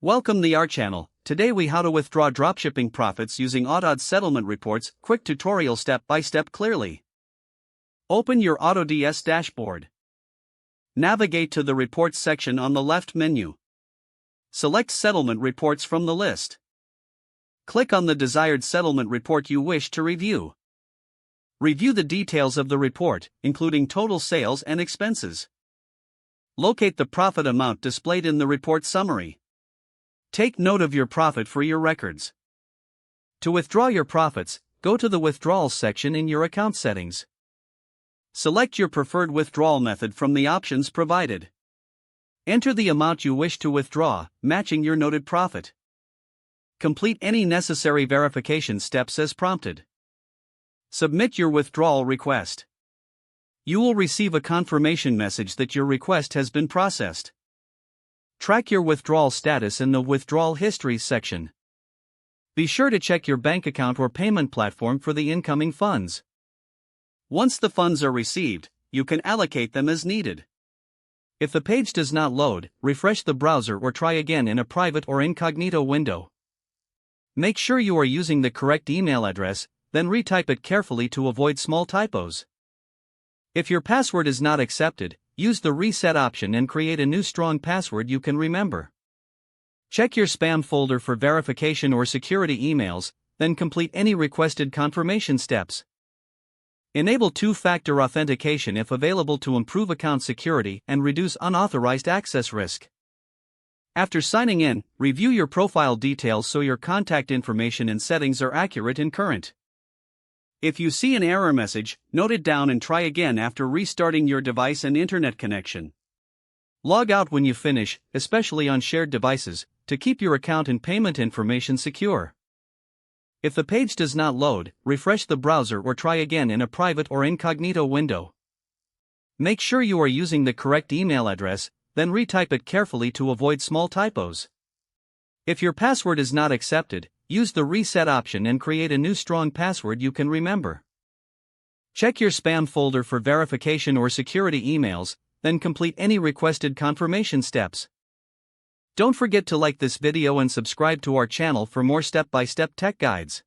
Welcome to our channel. Today we how to withdraw dropshipping profits using Autods settlement reports. Quick tutorial step by step clearly. Open your Autods dashboard. Navigate to the reports section on the left menu. Select settlement reports from the list. Click on the desired settlement report you wish to review. Review the details of the report, including total sales and expenses. Locate the profit amount displayed in the report summary. Take note of your profit for your records. To withdraw your profits, go to the Withdrawals section in your account settings. Select your preferred withdrawal method from the options provided. Enter the amount you wish to withdraw, matching your noted profit. Complete any necessary verification steps as prompted. Submit your withdrawal request. You will receive a confirmation message that your request has been processed. Track your withdrawal status in the Withdrawal History section. Be sure to check your bank account or payment platform for the incoming funds. Once the funds are received, you can allocate them as needed. If the page does not load, refresh the browser or try again in a private or incognito window. Make sure you are using the correct email address, then retype it carefully to avoid small typos. If your password is not accepted, use the reset option and create a new strong password you can remember. Check your spam folder for verification or security emails, then complete any requested confirmation steps. Enable two-factor authentication if available to improve account security and reduce unauthorized access risk. After signing in, review your profile details so your contact information and settings are accurate and current. If you see an error message, note it down and try again after restarting your device and internet connection. Log out when you finish, especially on shared devices, to keep your account and payment information secure. If the page does not load, refresh the browser or try again in a private or incognito window. Make sure you are using the correct email address, then retype it carefully to avoid small typos. If your password is not accepted, use the reset option and create a new strong password you can remember. Check your spam folder for verification or security emails, then complete any requested confirmation steps. Don't forget to like this video and subscribe to our channel for more step-by-step tech guides.